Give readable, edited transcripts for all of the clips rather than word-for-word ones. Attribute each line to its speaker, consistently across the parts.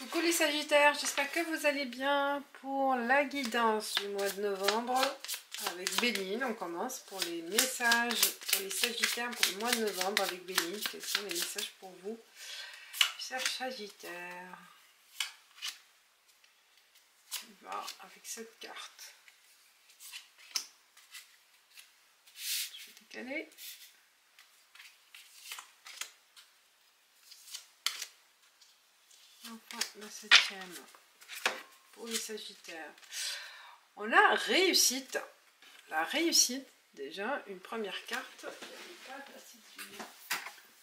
Speaker 1: Coucou les Sagittaires, j'espère que vous allez bien pour la guidance du mois de novembre avec Béline. On commence pour les messages pour les Sagittaires pour le mois de novembre avec Béline. Quels sont les messages pour vous, chers Sagittaires? On va avec cette carte. Je vais décaler. Enfin, la 7e pour les Sagittaires. On a réussite. La réussite, déjà, une première carte. Il n'y avait pas assez de lumière.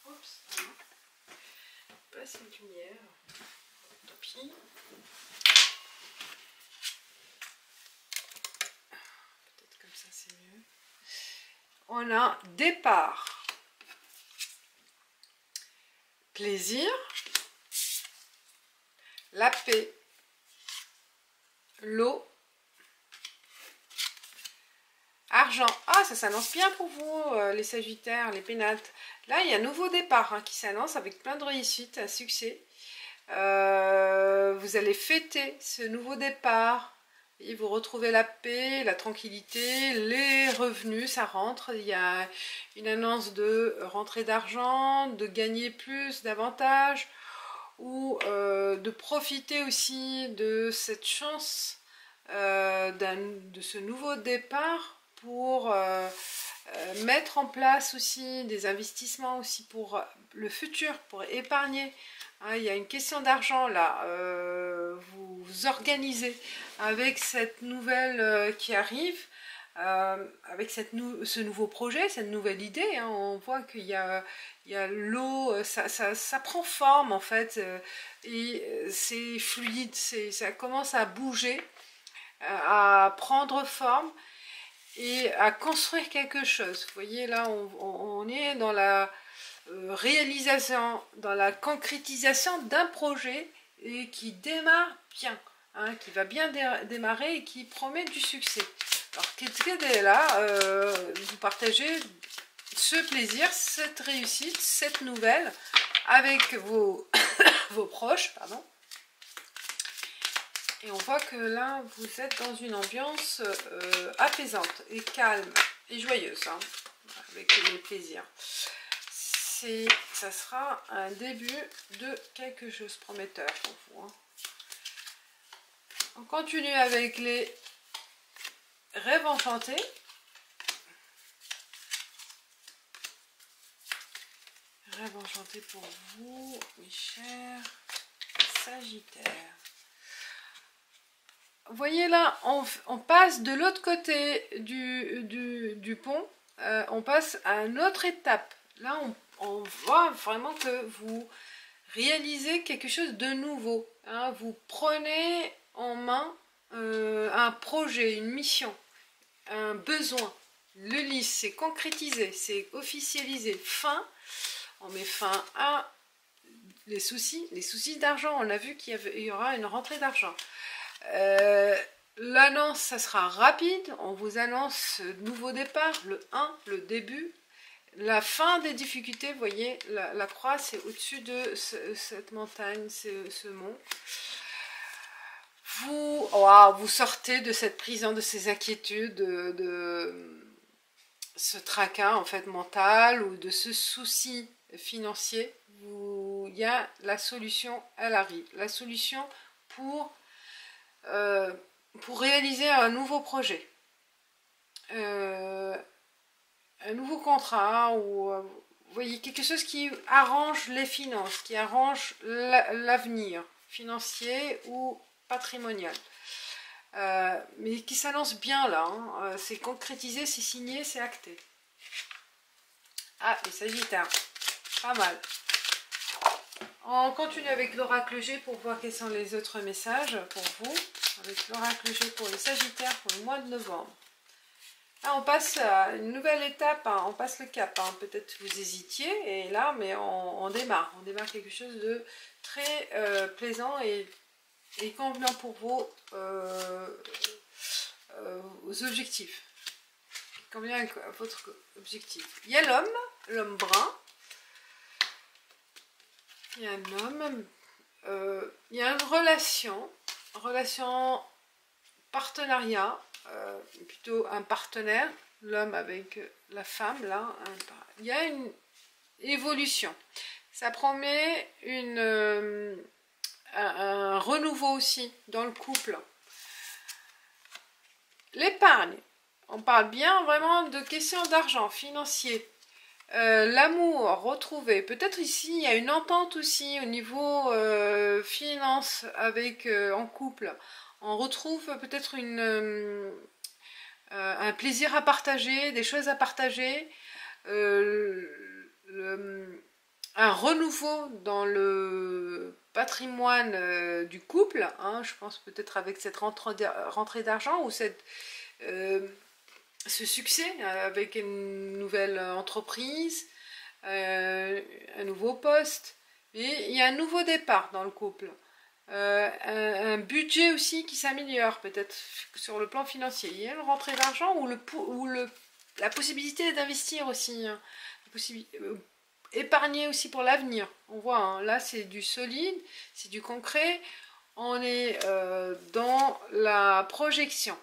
Speaker 1: Oups, pas assez de lumière. Tant pis. Peut-être comme ça, c'est mieux. On a départ. Plaisir. La paix, l'eau, argent. Ah, ça s'annonce bien pour vous, les Sagittaires, les Pénates. Là, il y a un nouveau départ qui s'annonce avec plein de réussite, un succès. Vous allez fêter ce nouveau départ et vous retrouvez la paix, la tranquillité, les revenus, ça rentre. Il y a une annonce de rentrée d'argent, de gagner plus, davantage, ou de profiter aussi de cette chance de ce nouveau départ pour mettre en place aussi des investissements aussi pour le futur, pour épargner. Hein, il y a une question d'argent là, vous vous organisez avec cette nouvelle qui arrive, avec ce nouveau projet, cette nouvelle idée. Hein, on voit qu'il y a l'eau, ça prend forme en fait, et c'est fluide, ça commence à bouger, à prendre forme et à construire quelque chose. Vous voyez là, on est dans la réalisation, dans la concrétisation d'un projet et qui démarre bien, hein, qui va bien démarrer et qui promet du succès. Alors qu'est-ce est là, vous partagez ce plaisir, cette réussite, cette nouvelle avec vos, vos proches, pardon. Et on voit que là, vous êtes dans une ambiance apaisante et calme et joyeuse, hein, avec les plaisirs. Ça sera un début de quelque chose de prometteur pour vous. Hein. On continue avec les rêves enchantés. Rêve enchanté pour vous, mes chers Sagittaires. Vous voyez là, on passe de l'autre côté du pont, on passe à une autre étape. Là, on voit vraiment que vous réalisez quelque chose de nouveau. Hein. Vous prenez en main un projet, une mission, un besoin. Le lys, c'est concrétisé, c'est officialisé. On met fin à les soucis d'argent. On a vu qu'il y aura une rentrée d'argent. L'annonce, ça sera rapide. On vous annonce nouveau départ, le 1, le début, la fin des difficultés. Vous voyez, la croix, c'est au-dessus de cette montagne, ce mont. Vous sortez de cette prison, de ces inquiétudes, de ce tracas en fait mental ou de ce souci financier. Il y a la solution, elle arrive. La solution pour réaliser un nouveau projet, un nouveau contrat, ou vous voyez, quelque chose qui arrange les finances, qui arrange l'avenir financier ou patrimonial, mais qui s'annonce bien là, hein. C'est concrétisé, c'est signé, c'est acté. Ah, les Sagittaires, pas mal. On continue avec l'oracle G pour voir quels sont les autres messages pour vous. Avec l'oracle G pour les Sagittaires pour le mois de novembre. Là, on passe à une nouvelle étape, hein, on passe le cap. Hein. Peut-être vous hésitiez, et là, mais on démarre. On démarre quelque chose de très plaisant et convenant pour vos objectifs. Convient avec votre objectif. Il y a l'homme brun. Il y a un homme il y a une relation partenariat, plutôt un partenaire, l'homme avec la femme, là, il y a une évolution. Ça promet un renouveau aussi dans le couple. L'épargne, on parle bien vraiment de questions d'argent, financier. L'amour retrouvé, peut-être ici il y a une entente aussi au niveau finance avec en couple. On retrouve peut-être un plaisir à partager, des choses à partager, un renouveau dans le patrimoine du couple, hein, je pense peut-être avec cette rentrée d'argent ou ce succès avec une nouvelle entreprise, un nouveau poste, et il y a un nouveau départ dans le couple. Un budget aussi qui s'améliore peut-être sur le plan financier. Il y a une rentrée d'argent ou la possibilité d'investir aussi, hein, épargner aussi pour l'avenir. On voit, hein, là c'est du solide, c'est du concret. On est dans la projection.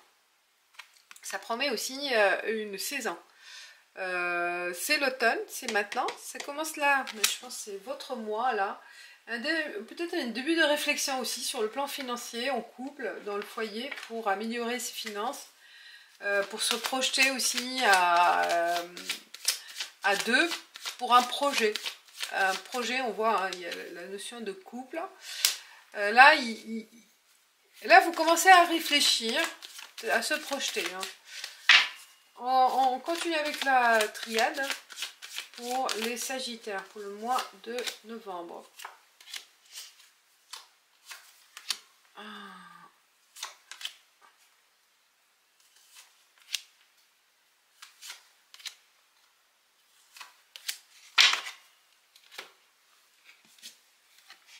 Speaker 1: Ça promet aussi une saison. C'est l'automne, c'est maintenant, ça commence là, mais je pense que c'est votre mois là. Peut-être un début de réflexion aussi sur le plan financier, en couple, dans le foyer, pour améliorer ses finances, pour se projeter aussi à deux pour un projet. Un projet, on voit, hein, il y a la notion de couple. Là, vous commencez à réfléchir, à se projeter. Hein. On continue avec la triade pour les Sagittaires, pour le mois de novembre.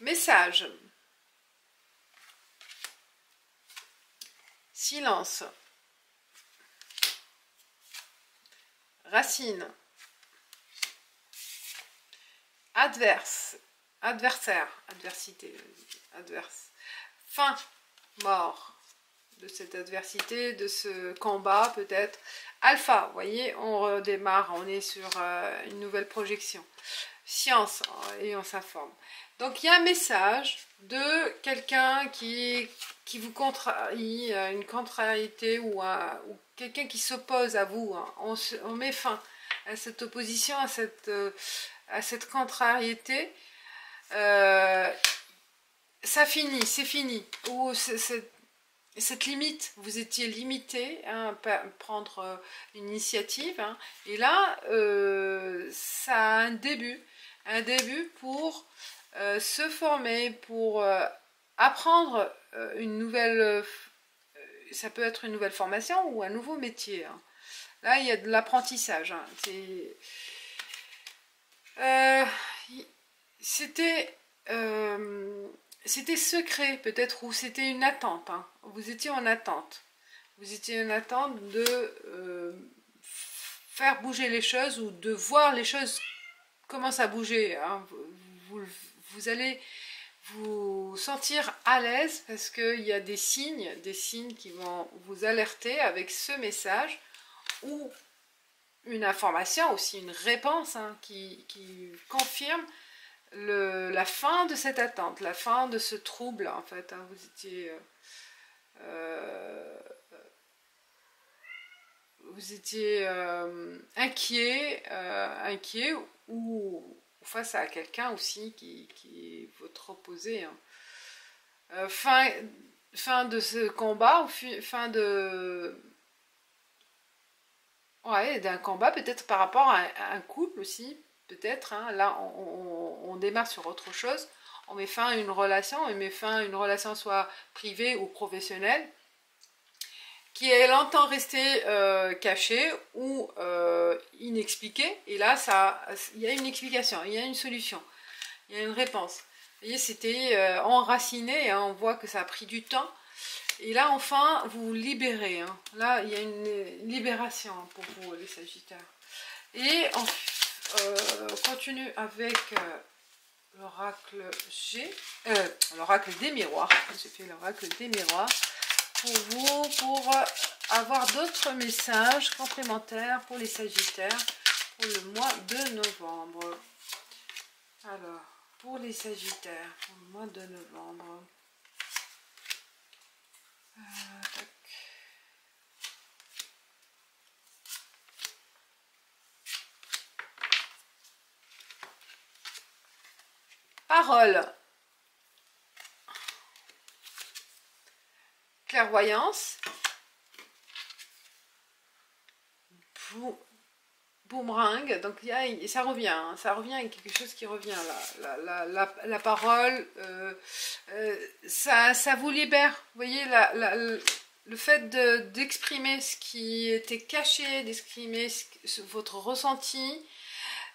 Speaker 1: Message. Silence. Racine. Adverse. Adversaire. Adversité. Adverse. Fin. Mort de cette adversité, de ce combat peut-être. Alpha, vous voyez, on redémarre, on est sur une nouvelle projection. Science, et on s'informe. Donc il y a un message de quelqu'un qui vous contrarie, une contrariété ou quelqu'un qui s'oppose à vous. Hein. On met fin à cette opposition, à cette contrariété. Ça finit, c'est fini. Ou cette limite, vous étiez limité hein, à prendre une initiative. Hein, et là, ça a un début pour se former, pour apprendre une nouvelle... ça peut être une nouvelle formation ou un nouveau métier. Hein. Là, il y a de l'apprentissage. Hein. C'était secret peut-être, ou c'était une attente. Hein. Vous étiez en attente. Vous étiez en attente de faire bouger les choses ou de voir les choses commencent à bouger. Hein. Vous allez vous sentir à l'aise parce qu'il y a des signes qui vont vous alerter avec ce message ou une information aussi, une réponse hein, qui confirme la fin de cette attente, la fin de ce trouble en fait. Hein, vous étiez inquiet ou face à quelqu'un aussi qui est votre opposé. Hein. Fin de ce combat, fin de... Ouais, d'un combat, peut-être par rapport à un couple aussi, peut-être. Hein. Là, on démarre sur autre chose. On met fin à une relation, soit privée ou professionnelle, qui est longtemps restée cachée ou inexpliquée. Et là, il y a une explication, il y a une solution, il y a une réponse. Vous voyez, c'était enraciné, hein, on voit que ça a pris du temps. Et là, enfin, vous vous libérez. Hein. Là, il y a une libération pour vous, les Sagittaires. Et on continue avec l'oracle G, l'oracle des miroirs. J'ai fait l'oracle des miroirs pour vous, pour avoir d'autres messages complémentaires pour les Sagittaires pour le mois de novembre. Alors, pour les Sagittaires, pour le mois de novembre. Tac. Parole. Clairvoyance. Boomerang. Donc ça revient. Hein, ça revient avec quelque chose qui revient là. La parole. Ça vous libère. Vous voyez le fait d'exprimer ce qui était caché, d'exprimer votre ressenti.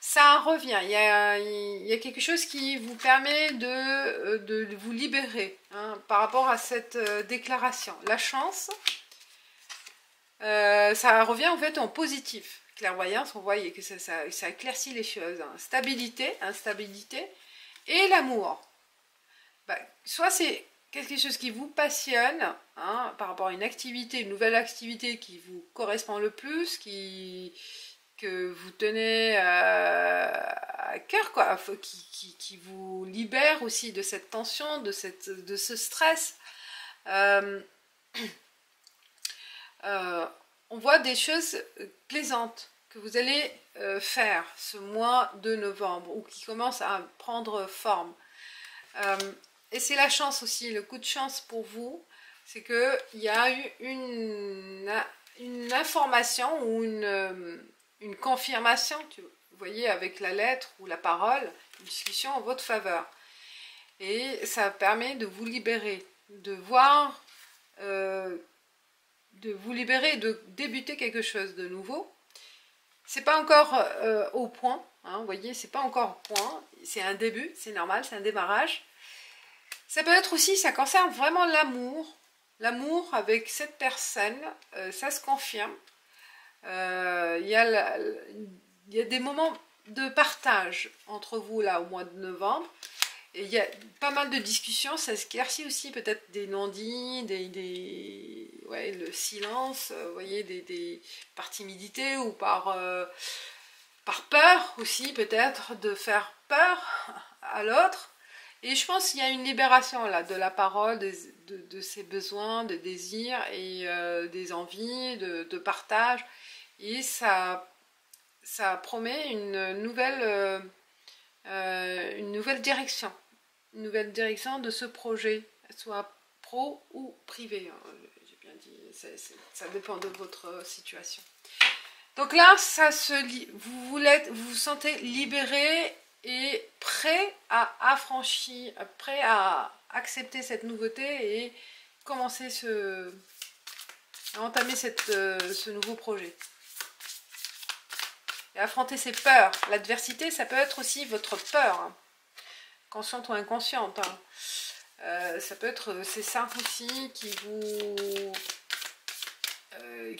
Speaker 1: Ça revient, il y a quelque chose qui vous permet de vous libérer hein, par rapport à cette déclaration. La chance, ça revient en fait en positif. Clairvoyance, on voit que ça éclaircit les choses. Hein. Stabilité, instabilité et l'amour. Bah, soit c'est quelque chose qui vous passionne hein, par rapport à une activité, une nouvelle activité qui vous correspond le plus, que vous tenez à cœur, quoi, qui vous libère aussi de cette tension, de ce stress. On voit des choses plaisantes que vous allez faire ce mois de novembre ou qui commencent à prendre forme. Et c'est la chance aussi, le coup de chance pour vous, c'est qu'il y a eu une information ou une confirmation, vous voyez, avec la lettre ou la parole, une discussion en votre faveur. Et ça permet de vous libérer, de voir, de vous libérer, de débuter quelque chose de nouveau. C'est pas encore au point, hein, vous voyez, c'est pas encore au point, c'est un début, c'est normal, c'est un démarrage. Ça peut être aussi, ça concerne vraiment l'amour avec cette personne, ça se confirme. Il y a des moments de partage entre vous là au mois de novembre et il y a pas mal de discussions, ça s'éclaircit aussi peut-être des non-dits, ouais, le silence, vous voyez, par timidité ou par peur aussi peut-être de faire peur à l'autre. Et je pense qu'il y a une libération là de la parole, de ses besoins, de désirs et des envies, de partage. Et ça promet une nouvelle direction. Une nouvelle direction de ce projet, soit pro ou privé. J'ai bien dit, ça dépend de votre situation. Donc là, vous vous sentez libéré et prêt à affranchir, prêt à accepter cette nouveauté et commencer à entamer ce nouveau projet. Et affronter ses peurs. L'adversité, ça peut être aussi votre peur, hein, consciente ou inconsciente. Hein. Ça peut être, c'est ça aussi qui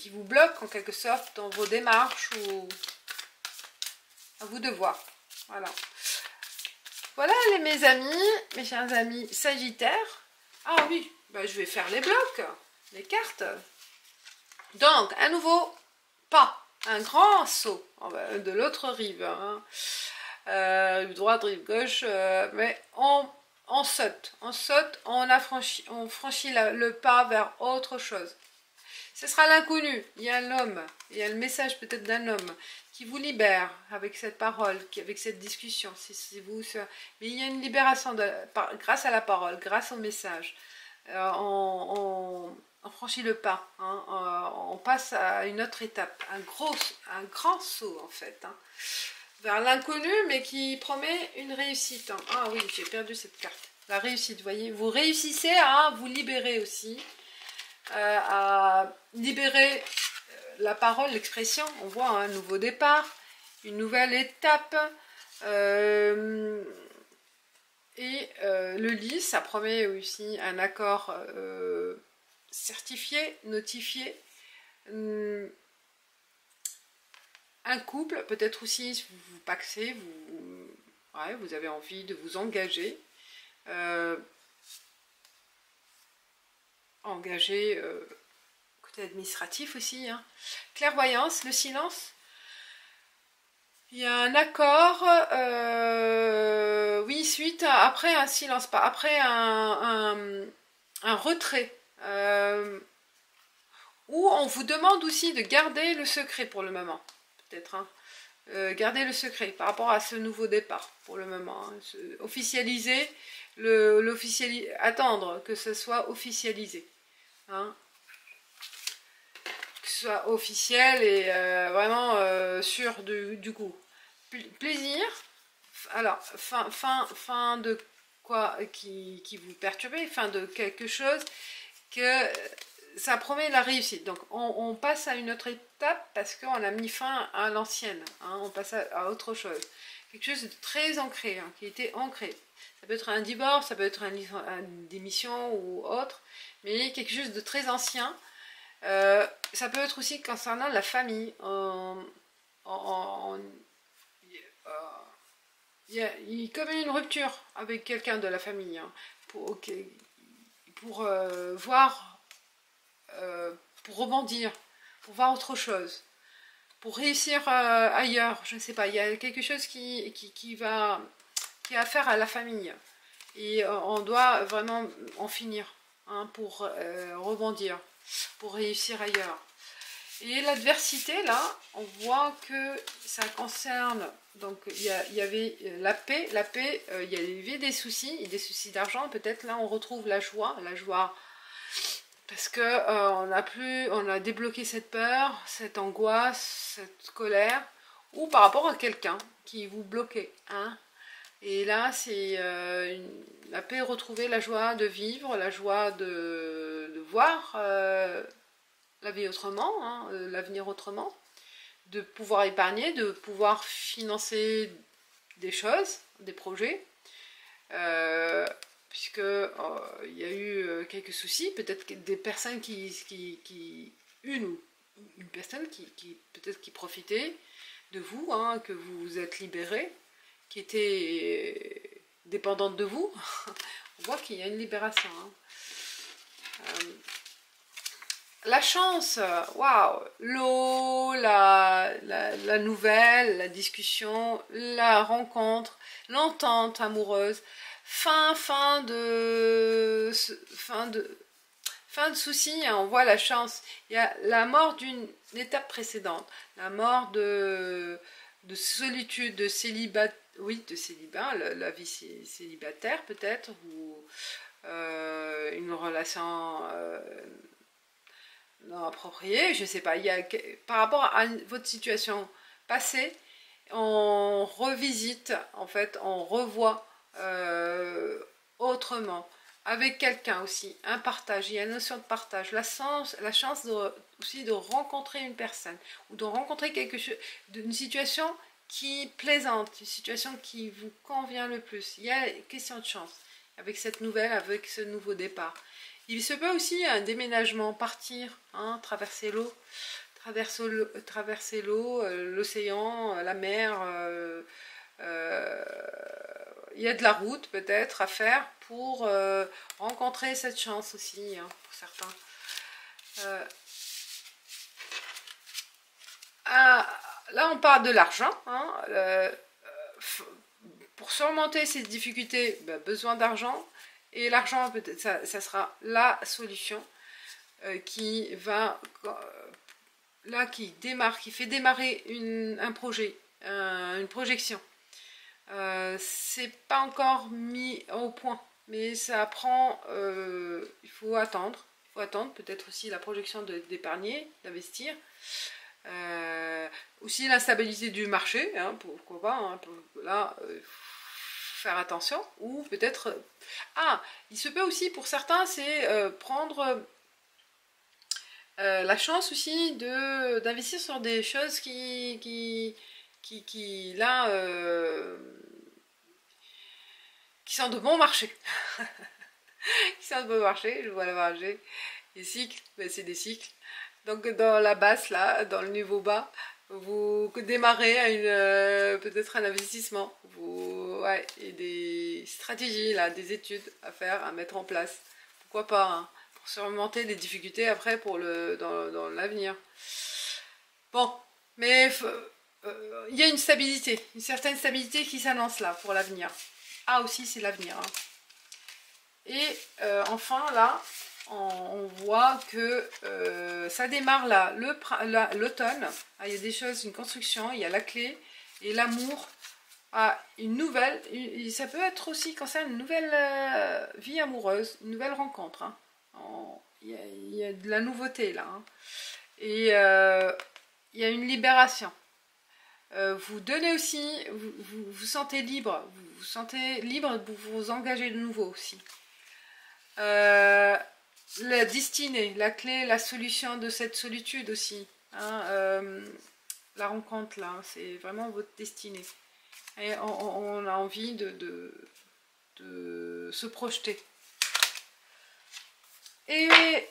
Speaker 1: vous bloque en quelque sorte dans vos démarches ou à vous de voir. Voilà. Voilà mes amis, mes chers amis Sagittaires. Ah oui, bah, je vais faire les blocs, les cartes. Donc, un nouveau pas, un grand saut de l'autre rive. Hein. Rive droite, rive gauche, mais on saute, on franchit le pas vers autre chose. Ce sera l'inconnu. Il y a l'homme, il y a le message peut-être d'un homme qui vous libère avec cette parole, avec cette discussion. Mais il y a une libération grâce à la parole, grâce au message. On franchit le pas, hein, on passe à une autre étape, un grand saut en fait, hein, vers l'inconnu, mais qui promet une réussite. Hein. Ah oui, j'ai perdu cette carte. La réussite, vous voyez, vous réussissez à vous libérer aussi. À libérer la parole, l'expression, on voit un nouveau départ, une nouvelle étape, et le lit, ça promet aussi un accord certifié, notifié, un couple, peut-être aussi vous pacsez, vous Ouais, vous avez envie de vous engager. Côté administratif aussi. Hein. Clairvoyance, le silence. Il y a un accord, oui, suite après un silence, pas après un retrait. Où on vous demande aussi de garder le secret pour le moment, peut-être. Hein. Garder le secret par rapport à ce nouveau départ pour le moment. Hein. Officialiser, attendre que ce soit officialisé. Hein. Que ce soit officiel et vraiment sûr du coup. Plaisir, alors fin de quoi qui vous perturbait, fin de quelque chose que ça promet la réussite. Donc on passe à une autre étape parce qu'on a mis fin à l'ancienne, hein, on passe à autre chose. Quelque chose de très ancré, hein, qui était ancré. Ça peut être un divorce, ça peut être une démission ou autre, mais quelque chose de très ancien. Ça peut être aussi concernant la famille. Il y a comme une rupture avec quelqu'un de la famille, hein, pour voir, pour rebondir, pour voir autre chose, pour réussir ailleurs, je ne sais pas, il y a quelque chose qui a affaire à la famille, et on doit vraiment en finir, hein, pour rebondir, pour réussir ailleurs. Et l'adversité, là, on voit que ça concerne, donc il y avait la paix, il y avait des soucis d'argent, peut-être là on retrouve la joie, parce que on a débloqué cette peur, cette angoisse, cette colère, ou par rapport à quelqu'un qui vous bloquait, hein. Et là, c'est la paix retrouvée, la joie de vivre, la joie de voir la vie autrement, hein, l'avenir autrement, de pouvoir épargner, de pouvoir financer des choses, des projets, puisque il y a eu quelques soucis, peut-être des personnes une personne qui peut-être qui profitait de vous, hein, que vous vous êtes libéré, qui était dépendante de vous. On voit qu'il y a une libération. Hein. La chance, waouh, l'eau, la nouvelle, la discussion, la rencontre, l'entente amoureuse, fin de soucis, hein, on voit la chance. Il y a la mort d'une étape précédente, la mort de solitude, de célibat, oui, de célibat, la vie célibataire peut-être, ou une relation non appropriée, je sais pas. Par rapport à votre situation passée, on revisite, en fait, on revoit autrement, avec quelqu'un aussi, un partage, il y a une notion de partage, la chance aussi de rencontrer une personne, ou de rencontrer quelque chose, une situation qui plaisante, une situation qui vous convient le plus. Il y a une question de chance, avec cette nouvelle, avec ce nouveau départ. Il se peut aussi un déménagement, partir, hein, traverser l'eau, l'océan, la mer. Il y a de la route peut-être à faire pour rencontrer cette chance aussi, hein, pour certains. Là on parle de l'argent, hein, pour surmonter ces difficultés, besoin d'argent, et l'argent peut-être ça sera la solution qui va qui fait démarrer un projet, une projection. C'est pas encore mis au point, mais ça prend, il faut attendre peut-être aussi la projection d'épargner, d'investir, aussi l'instabilité du marché, hein, pourquoi pas, hein, là faire attention, ou peut-être il se peut aussi pour certains c'est prendre la chance aussi d'investir sur des choses qui là qui sont de bons marchés. Qui sont de bons marchés, je vois le marché. Les cycles, c'est des cycles. Donc dans la basse, là, dans le niveau bas, vous démarrez à peut-être un investissement. ouais, et des stratégies, là, des études à faire, à mettre en place. Pourquoi pas, hein, pour surmonter des difficultés après pour dans l'avenir. Bon, mais il y a une stabilité, une certaine stabilité qui s'annonce là pour l'avenir. Ah aussi, c'est l'avenir. Hein. Et enfin, là, on voit que ça démarre là, l'automne. Ah, il y a des choses, une construction, il y a la clé et l'amour. Ah, une nouvelle, ça peut être aussi concerne une nouvelle vie amoureuse, une nouvelle rencontre. Hein. Il y a de la nouveauté là. Hein. Et il y a une libération. Vous donnez aussi, vous sentez libre, vous sentez libre de vous engager de nouveau aussi. La destinée, la clé, la solution de cette solitude aussi. Hein, la rencontre là, c'est vraiment votre destinée. Et on a envie de se projeter. Et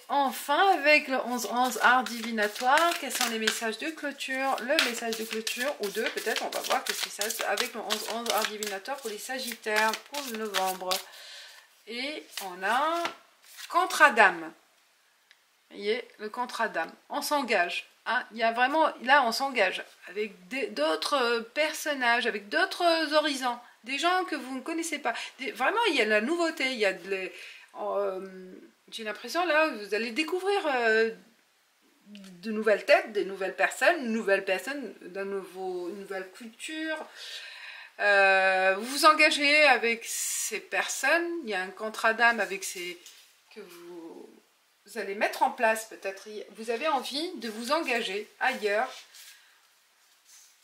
Speaker 1: enfin, avec le 11-11 art divinatoire, quels sont les messages de clôture? Le message de clôture, ou deux peut-être, on va voir qu'est-ce qui se passe avec le 11-11 art divinatoire pour les sagittaires, pour le novembre. Et on a contrat d'âme. Vous voyez, le contrat d'âme. On s'engage. Hein, il y a vraiment, là on s'engage avec d'autres personnages, avec d'autres horizons, des gens que vous ne connaissez pas. Vraiment, il y a de la nouveauté, il y a j'ai l'impression là, vous allez découvrir de nouvelles têtes, des nouvelles personnes, une nouvelle culture. Vous vous engagez avec ces personnes, il y a un contrat d'âme avec ces que vous allez mettre en place peut-être. Vous avez envie de vous engager ailleurs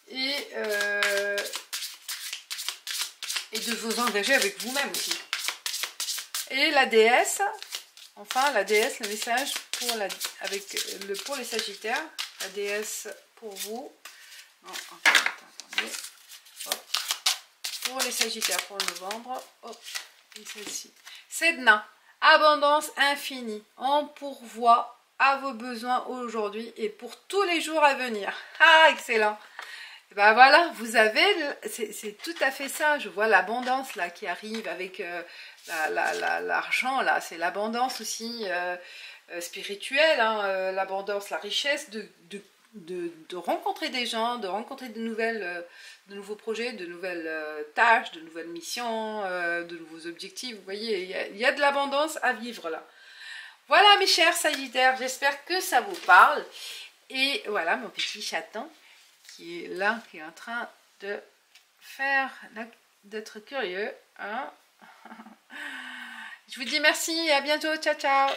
Speaker 1: et de vous engager avec vous-même aussi. Et la déesse, enfin la déesse, le message pour les sagittaires, la déesse pour vous. Non, attendez. Hop. Pour les sagittaires pour le novembre, hop, et celle-ci. Sedna, abondance infinie, on pourvoit à vos besoins aujourd'hui et pour tous les jours à venir. Ah, excellent. Et ben voilà, vous avez, c'est tout à fait ça, je vois l'abondance là qui arrive avec l'argent là, c'est l'abondance aussi spirituelle, hein, l'abondance, la richesse de rencontrer des gens, de rencontrer de nouveaux projets, de nouvelles tâches, de nouvelles missions, de nouveaux objectifs. Vous voyez, il y a de l'abondance à vivre là. Voilà mes chers sagittaires, j'espère que ça vous parle. Et voilà mon petit chaton qui est là, qui est en train de d'être curieux. Hein. Je vous dis merci et à bientôt. Ciao, ciao.